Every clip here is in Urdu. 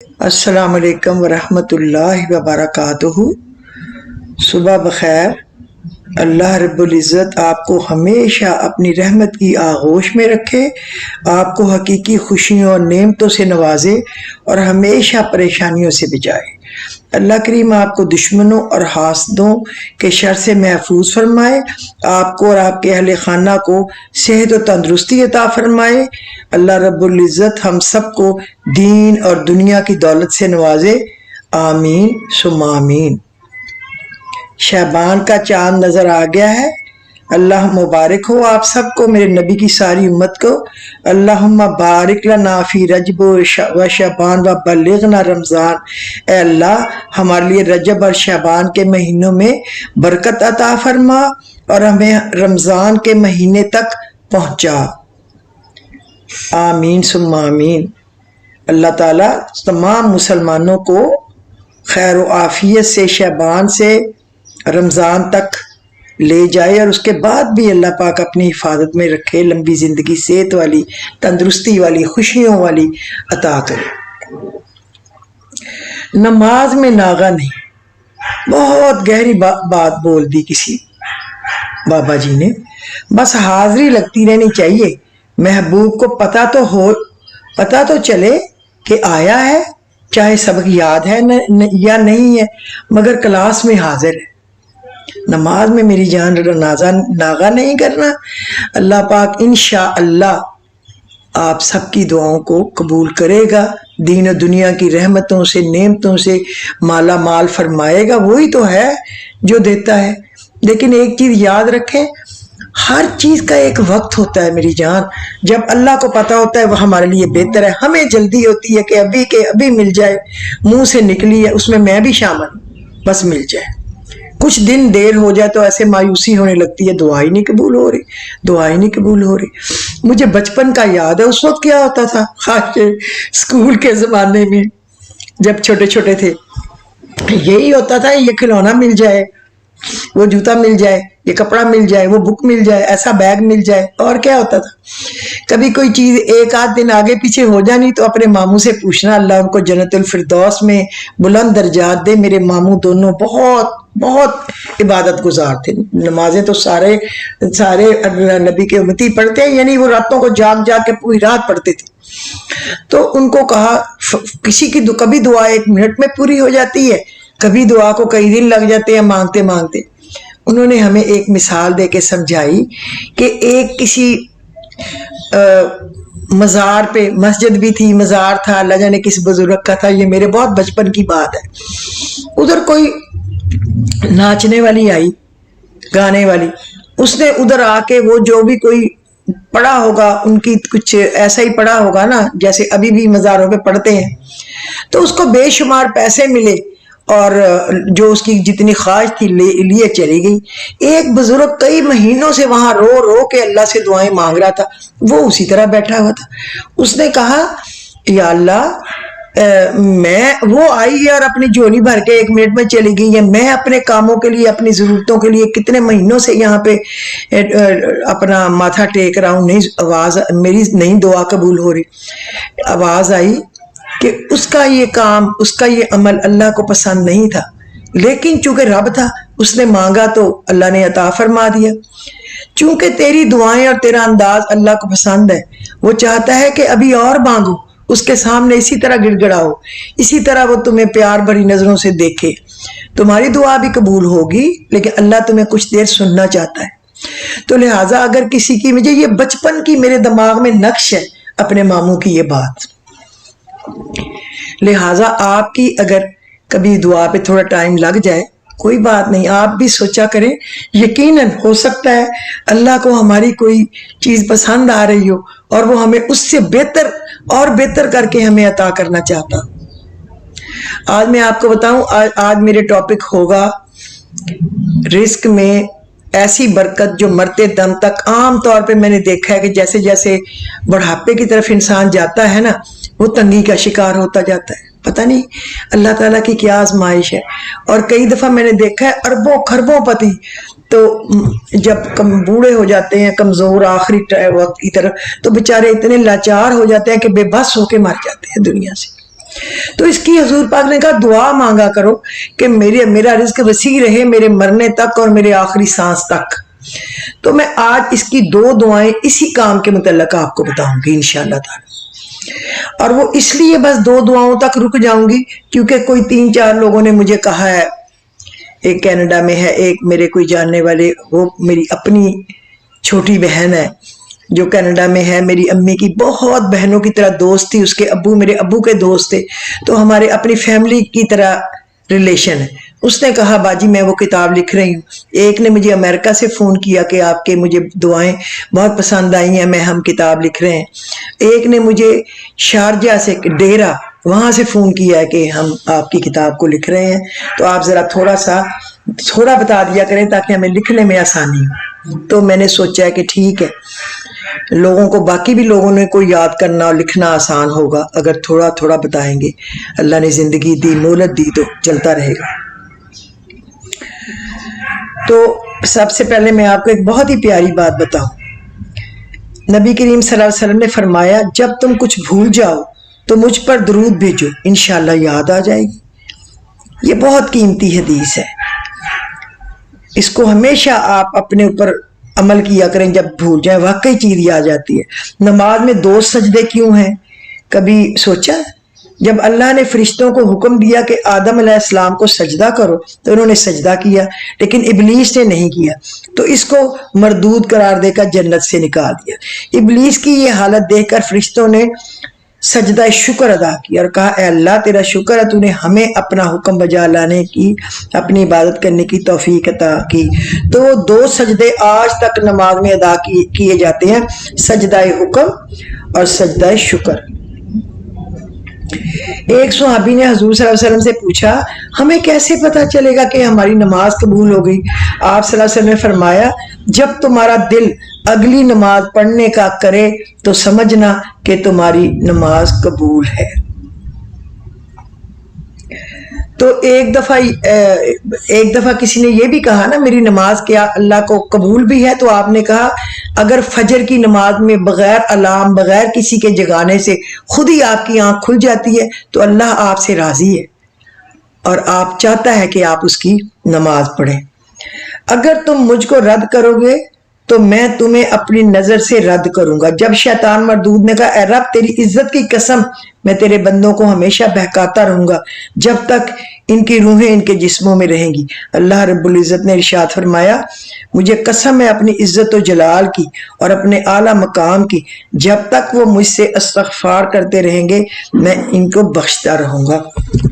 السلام علیکم ورحمۃ اللہ وبرکاتہ۔ صبح بخیر۔ اللہ رب العزت آپ کو ہمیشہ اپنی رحمت کی آغوش میں رکھے، آپ کو حقیقی خوشیوں اور نعمتوں سے نوازے اور ہمیشہ پریشانیوں سے بچائے۔ اللہ کریم آپ کو دشمنوں اور حاسدوں کے شر سے محفوظ فرمائے، آپ کو اور آپ کے اہل خانہ کو صحت و تندرستی عطا فرمائے۔ اللہ رب العزت ہم سب کو دین اور دنیا کی دولت سے نوازے، آمین ثم آمین۔ شعبان کا چاند نظر آ گیا ہے۔ اللہ مبارک ہو آپ سب کو، میرے نبی کی ساری امت کو۔ اللہم بارک لنا فی رجب و شعبان و بلغنا رمضان۔ اے اللہ ہمارے لیے رجب اور شعبان کے مہینوں میں برکت عطا فرما اور ہمیں رمضان کے مہینے تک پہنچا، آمین ثم آمین۔ اللہ تعالیٰ تمام مسلمانوں کو خیر و عافیت سے شعبان سے رمضان تک لے جائے اور اس کے بعد بھی اللہ پاک اپنی حفاظت میں رکھے، لمبی زندگی، صحت والی، تندرستی والی، خوشیوں والی عطا کرے۔ نماز میں ناغہ نہیں، بہت گہری بات بول دی کسی بابا جی نے۔ بس حاضری لگتی رہنی چاہیے، محبوب کو پتہ تو چلے کہ آیا ہے، چاہے سبق یاد ہے یا نہیں ہے، مگر کلاس میں حاضر ہے۔ نماز میں میری جان ناغہ نہیں کرنا۔ اللہ پاک انشاءاللہ آپ سب کی دعاؤں کو قبول کرے گا، دین و دنیا کی رحمتوں سے، نعمتوں سے مالا مال فرمائے گا۔ وہی تو ہے جو دیتا ہے۔ لیکن ایک چیز یاد رکھیں، ہر چیز کا ایک وقت ہوتا ہے میری جان۔ جب اللہ کو پتہ ہوتا ہے وہ ہمارے لیے بہتر ہے، ہمیں جلدی ہوتی ہے کہ ابھی مل جائے، منہ سے نکلی ہے، اس میں بھی شامل ہوں، بس مل جائے۔ کچھ دن دیر ہو جائے تو ایسے مایوسی ہونے لگتی ہے، دعا ہی نہیں قبول ہو رہی۔ مجھے بچپن کا یاد ہے، اس وقت کیا ہوتا تھا، خاص اسکول کے زمانے میں جب چھوٹے چھوٹے تھے، یہی ہوتا تھا، یہ کھلونا مل جائے، وہ جوتا مل جائے، یہ کپڑا مل جائے، وہ بک مل جائے، ایسا بیگ مل جائے، اور کیا ہوتا تھا۔ کبھی کوئی چیز ایک آدھ دن آگے پیچھے ہو جانی تو اپنے ماموں سے پوچھنا، اللہ ان کو جنت الفردوس میں بلند درجات دے۔ میرے ماموں دونوں بہت عبادت گزار تھے، نمازیں تو سارے نبی کے امتی پڑھتے ہیں، یعنی وہ راتوں کو جاگ کے پوری رات پڑھتے تھے۔ تو ان کو کہا، کسی کی کبھی دعا 1 منٹ میں پوری ہو جاتی ہے، کبھی دعا کو کئی دن لگ جاتے ہیں مانگتے۔ انہوں نے ہمیں ایک مثال دے کے سمجھائی کہ ایک کسی مزار پہ، مسجد بھی تھی، مزار تھا، اللہ جانے کس بزرگ کا تھا، یہ میرے بہت بچپن کی بات ہے۔ ادھر کوئی ناچنے والی آئی، گانے والی، اس نے ادھر آ کے وہ جو بھی کوئی پڑھا ہوگا، ان کی کچھ ایسا ہی پڑھا ہوگا نا جیسے ابھی بھی مزاروں پہ پڑھتے ہیں، تو اس کو بے شمار پیسے ملے اور جو اس کی جتنی خواہش تھی لیے چلی گئی۔ ایک بزرگ کئی مہینوں سے وہاں رو کے اللہ سے دعائیں مانگ رہا تھا، وہ اسی طرح بیٹھا ہوا تھا۔ اس نے کہا، یا اللہ، وہ آئی ہے اور اپنی جھولی بھر کے 1 منٹ میں چلی گئی ہے، میں اپنے کاموں کے لیے، اپنی ضرورتوں کے لیے کتنے مہینوں سے یہاں پہ اپنا ماتھا ٹیک رہا ہوں، میری نہیں دعا قبول ہو رہی۔ آواز آئی کہ اس کا یہ کام، اس کا یہ عمل اللہ کو پسند نہیں تھا، لیکن چونکہ رب تھا، اس نے مانگا تو اللہ نے عطا فرما دیا۔ چونکہ تیری دعائیں اور تیرا انداز اللہ کو پسند ہے، وہ چاہتا ہے کہ ابھی اور مانگو، اس کے سامنے اسی طرح گڑ گڑاؤ، اسی طرح وہ تمہیں پیار بھری نظروں سے دیکھے۔ تمہاری دعا بھی قبول ہوگی، لیکن اللہ تمہیں کچھ دیر سننا چاہتا ہے۔ تو لہٰذا اگر کسی کی، مجھے یہ بچپن کی میرے دماغ میں نقش ہے اپنے ماموں کی یہ بات، لہٰذا آپ کی اگر کبھی دعا پہ تھوڑا ٹائم لگ جائے کوئی بات نہیں، آپ بھی سوچا کریں، یقیناً ہو سکتا ہے اللہ کو ہماری کوئی چیز پسند آ رہی ہو اور وہ ہمیں اس سے بہتر کر کے ہمیں عطا کرنا چاہتا۔ آج میں آپ کو بتاؤں، آج میرے ٹاپک ہوگا رزق میں ایسی برکت جو مرتے دم تک۔ عام طور پہ میں نے دیکھا ہے کہ جیسے جیسے بڑھاپے کی طرف انسان جاتا ہے نا، وہ تنگی کا شکار ہوتا جاتا ہے۔ پتہ نہیں اللہ تعالیٰ کی کیا آزمائش ہے۔ اور کئی دفعہ میں نے دیکھا ہے اربوں خربوں پتی تو جب بوڑھے ہو جاتے ہیں، کمزور، آخری وقت کی طرف، تو بیچارے اتنے لاچار ہو جاتے ہیں کہ بے بس ہو کے مر جاتے ہیں دنیا سے۔ تو اس کی حضور پاک نے کہا دعا مانگا کرو کہ میرا رزق وسیع رہے میرے مرنے تک اور میرے آخری سانس تک. تو میں آج اس کی 2 دعائیں اسی کام کے متعلق آپ کو بتاؤں گی انشاءاللہ تعالی. اور وہ اس لیے بس 2 دعاؤں تک رک جاؤں گی کیونکہ کوئی 3-4 لوگوں نے مجھے کہا ہے، ایک کینیڈا میں ہے، ایک میرے کوئی جاننے والے، وہ میری اپنی چھوٹی بہن ہے جو کینیڈا میں ہے، میری امی کی بہت بہنوں کی طرح دوست تھی، اس کے ابو میرے ابو کے دوست تھے، تو ہمارے اپنی فیملی کی طرح ریلیشن ہے. اس نے کہا باجی میں وہ کتاب لکھ رہی ہوں. ایک نے مجھے امریکہ سے فون کیا کہ آپ کے مجھے دعائیں بہت پسند آئی ہیں، ہم کتاب لکھ رہے ہیں. ایک نے مجھے شارجہ سے ڈیرہ وہاں سے فون کیا ہے کہ ہم آپ کی کتاب کو لکھ رہے ہیں، تو آپ ذرا تھوڑا بتا دیا کریں تاکہ ہمیں لکھنے میں آسانی ہو. تو میں نے سوچا ہے کہ ٹھیک ہے، لوگوں کو باقی بھی لوگوں نے کو یاد کرنا اور لکھنا آسان ہوگا اگر تھوڑا تھوڑا بتائیں گے. اللہ نے زندگی دی، مہلت دی تو چلتا رہے گا. تو سب سے پہلے میں آپ کو ایک بہت ہی پیاری بات بتاؤں. نبی کریم صلی اللہ علیہ وسلم نے فرمایا جب تم کچھ بھول جاؤ تو مجھ پر درود بھیجو، انشاءاللہ یاد آ جائے گی. یہ بہت قیمتی حدیث ہے، اس کو ہمیشہ آپ اپنے اوپر عمل کیا کریں. جب بھول جائیں واقعی چیز یاد آ جاتی ہے. نماز میں 2 سجدے کیوں ہیں؟ کبھی سوچا؟ جب اللہ نے فرشتوں کو حکم دیا کہ آدم علیہ السلام کو سجدہ کرو تو انہوں نے سجدہ کیا، لیکن ابلیس نے نہیں کیا، تو اس کو مردود قرار دے کر جنت سے نکال دیا. ابلیس کی یہ حالت دیکھ کر فرشتوں نے سجدہ شکر ادا کیا اور کہا اے اللہ تیرا شکر ہے تو نے ہمیں اپنا حکم بجا لانے کی، اپنی عبادت کرنے کی توفیق عطا کی. تو 2 سجدے آج تک نماز میں ادا کیے جاتے ہیں، سجدہ حکم اور سجدہ شکر. ایک صحابی نے حضور صلی اللہ علیہ وسلم سے پوچھا ہمیں کیسے پتا چلے گا کہ ہماری نماز قبول ہو گئی؟ آپ صلی اللہ علیہ وسلم نے فرمایا جب تمہارا دل اگلی نماز پڑھنے کا کرے تو سمجھنا کہ تمہاری نماز قبول ہے. تو ایک دفعہ کسی نے یہ بھی کہا نا میری نماز کیا اللہ کو قبول بھی ہے؟ تو آپ نے کہا اگر فجر کی نماز میں بغیر الارم بغیر کسی کے جگانے سے خود ہی آپ کی آنکھ کھل جاتی ہے تو اللہ آپ سے راضی ہے اور آپ چاہتا ہے کہ آپ اس کی نماز پڑھیں. اگر تم مجھ کو رد کرو گے تو میں تمہیں اپنی نظر سے رد کروں گا. جب شیطان مردود نے کہا اے رب تیری عزت کی قسم میں تیرے بندوں کو ہمیشہ بہکاتا رہوں گا جب تک ان کی روحیں ان کے جسموں میں رہیں گی. اللہ رب العزت نے ارشاد فرمایا مجھے قسم ہے اپنی عزت و جلال کی اور اپنے اعلیٰ مقام کی، جب تک وہ مجھ سے استغفار کرتے رہیں گے میں ان کو بخشتا رہوں گا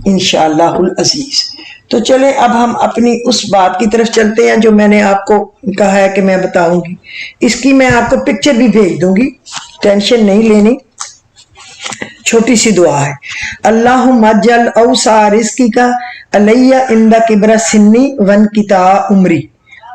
انشاءاللہ العزیز. تو چلیں اب ہم اپنی اس بات کی طرف چلتے ہیں جو میں نے آپ کو کہا ہے کہ میں بتاؤں گی. اس کی میں آپ کو پکچر بھی بھیج دوں گی، ٹینشن نہیں لینی. چھوٹی سی دعا ہے اللہم اجعل اوسع رزقک علی عند کبر سنی وانقطاع عمری.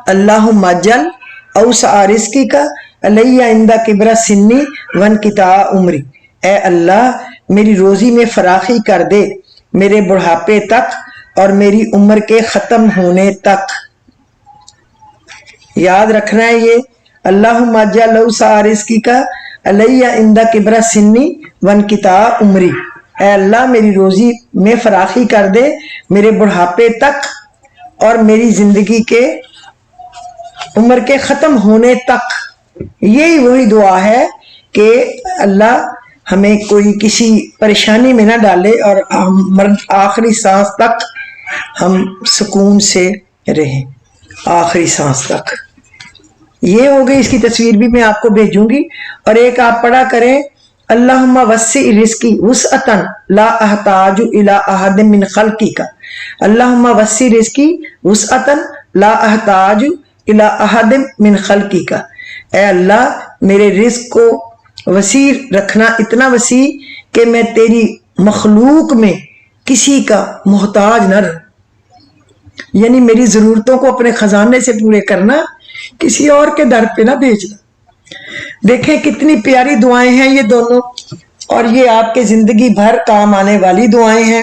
اللہم اجعل اوسع رزقک علی عند کبر سنی وانقطاع عمری. اے اللہ میری روزی میں فراخی کر دے میرے بڑھاپے تک اور میری عمر کے ختم ہونے تک. یاد رکھنا ہے یہ اللہم اجعل اوسع رزقک علی عند کبر سنی وانقطاع عمری. اے اللہ میری روزی میں فراخی کر دے میرے بڑھاپے تک اور میری زندگی کے عمر کے ختم ہونے تک. یہی وہی دعا ہے کہ اللہ ہمیں کوئی کسی پریشانی میں نہ ڈالے اور ہم آخری سانس تک ہم سکون سے رہیں، آخری سانس تک. یہ ہو گئی، اس کی تصویر بھی میں آپ کو بھیجوں گی. اور ایک آپ پڑھا کریں اللہم وسع رزقی وسعۃ لا احتاج الی احد من خلقک. اللہم وسع رزقی وسعۃ لا احتاج الی احد من خلقک. اے اللہ میرے رزق کو وسیع رکھنا، اتنا وسیع کہ میں تیری مخلوق میں کسی کا محتاج نہ رہوں. یعنی میری ضرورتوں کو اپنے خزانے سے پورے کرنا، کسی اور کے در پہ نہ بھیجنا. دیکھیں کتنی پیاری دعائیں ہیں یہ دونوں، اور یہ آپ کے زندگی بھر کام آنے والی دعائیں ہیں.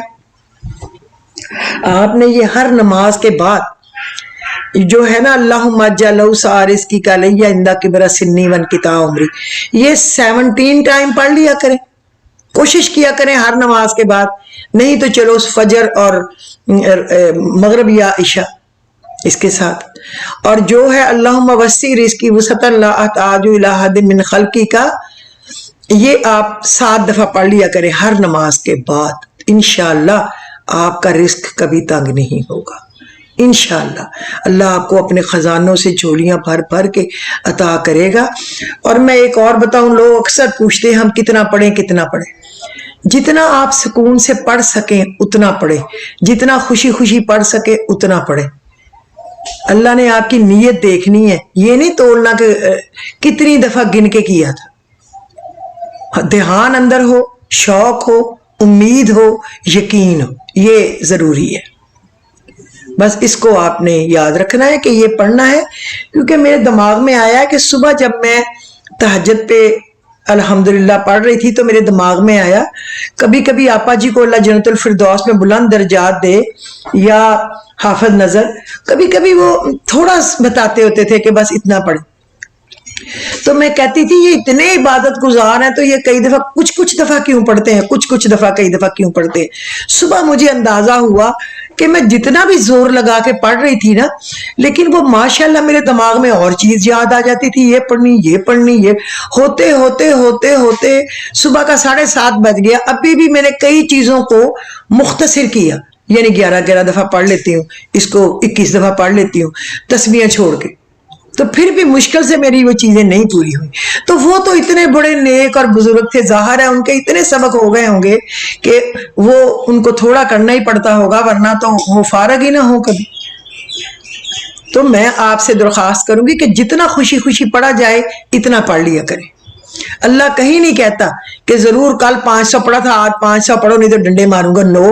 آپ نے یہ ہر نماز کے بعد جو ہے نا اللہم اجعل اوسع رزقک علی عند کبر سنی وانقطاع عمری، یہ 17 ٹائم پڑھ لیا کریں. کوشش کیا کریں ہر نماز کے بعد نہیں تو چلو فجر اور مغرب یا عشاء اس کے ساتھ. اور جو ہے اللہم وسع رزقی وسعۃ لا احتاج الی احد من خلقی کا، یہ آپ 7 دفعہ پڑھ لیا کریں ہر نماز کے بعد. انشاءاللہ آپ کا رزق کبھی تنگ نہیں ہوگا. انشاءاللہ اللہ آپ کو اپنے خزانوں سے جھولیاں بھر بھر کے عطا کرے گا. اور میں ایک اور بتاؤں، لوگ اکثر پوچھتے ہیں ہم کتنا پڑھیں کتنا پڑھیں. جتنا آپ سکون سے پڑھ سکیں اتنا پڑھیں، جتنا خوشی خوشی پڑھ سکیں اتنا پڑھیں. اللہ نے آپ کی نیت دیکھنی ہے، یہ نہیں تولنا کہ کتنی دفعہ گن کے کیا تھا. دھیان اندر ہو، شوق ہو، امید ہو، یقین ہو، یہ ضروری ہے. بس اس کو آپ نے یاد رکھنا ہے کہ یہ پڑھنا ہے. کیونکہ میرے دماغ میں آیا کہ صبح جب میں تہجد پہ الحمدللہ پڑھ رہی تھی تو میرے دماغ میں آیا کبھی کبھی آپا جی کو اللہ جنت الفردوس میں بلند درجات دے، یا حافظ نظر کبھی کبھی وہ تھوڑا بتاتے ہوتے تھے کہ بس اتنا پڑھیں. تو میں کہتی تھی یہ اتنے عبادت گزار ہیں تو یہ کئی دفعہ کچھ دفعہ کیوں پڑھتے ہیں، کچھ دفعہ کئی دفعہ کیوں پڑھتے ہیں. صبح مجھے اندازہ ہوا کہ میں جتنا بھی زور لگا کے پڑھ رہی تھی نا، لیکن وہ ماشاءاللہ میرے دماغ میں اور چیز یاد آ جاتی تھی، یہ پڑھنی یہ پڑھنی، یہ ہوتے ہوتے ہوتے ہوتے صبح کا 7:30 بج گیا. ابھی بھی میں نے کئی چیزوں کو مختصر کیا، یعنی 11 دفعہ پڑھ لیتی ہوں، اس کو 21 دفعہ پڑھ لیتی ہوں تسبیحیں چھوڑ کے. تو پھر بھی مشکل سے میری وہ چیزیں نہیں پوری ہوئی. تو وہ تو اتنے بڑے نیک اور بزرگ تھے، ظاہر ہے ان کے اتنے سبق ہو گئے ہوں گے کہ وہ ان کو تھوڑا کرنا ہی پڑتا ہوگا، ورنہ تو وہ فارغ ہی نہ ہو کبھی. تو میں آپ سے درخواست کروں گی کہ جتنا خوشی خوشی پڑھا جائے اتنا پڑھ لیا کریں. اللہ کہیں نہیں کہتا کہ ضرور کل 500 پڑھا تھا آج 500 پڑھو نہیں تو ڈنڈے ماروں گا. نو،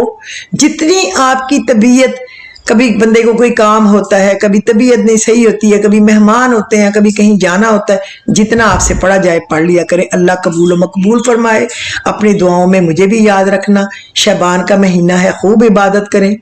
جتنی آپ کی طبیعت، کبھی بندے کو کوئی کام ہوتا ہے، کبھی طبیعت نہیں صحیح ہوتی ہے، کبھی مہمان ہوتے ہیں، کبھی کہیں جانا ہوتا ہے، جتنا آپ سے پڑھا جائے پڑھ لیا کریں. اللہ قبول و مقبول فرمائے. اپنی دعاؤں میں مجھے بھی یاد رکھنا. شعبان کا مہینہ ہے، خوب عبادت کریں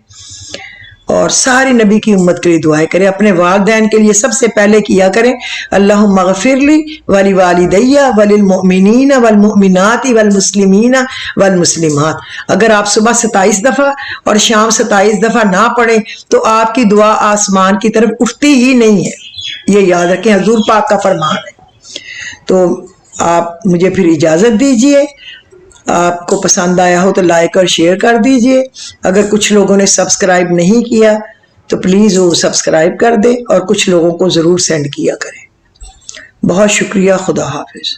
اور ساری نبی کی امت کے لیے دعائیں کریں. اپنے والدین کے لیے سب سے پہلے کیا کریں اللہم اغفر لی ولی والدی وللمؤمنین والمؤمنات والمسلمین والمسلمات. اگر آپ صبح 27 دفعہ اور شام 27 دفعہ نہ پڑھیں تو آپ کی دعا آسمان کی طرف اٹھتی ہی نہیں ہے. یہ یاد رکھیں، حضور پاک کا فرمان ہے. تو آپ مجھے پھر اجازت دیجئے. آپ کو پسند آیا ہو تو لائک اور شیئر کر دیجئے. اگر کچھ لوگوں نے سبسکرائب نہیں کیا تو پلیز وہ سبسکرائب کر دیں اور کچھ لوگوں کو ضرور سینڈ کیا کریں. بہت شکریہ. خدا حافظ.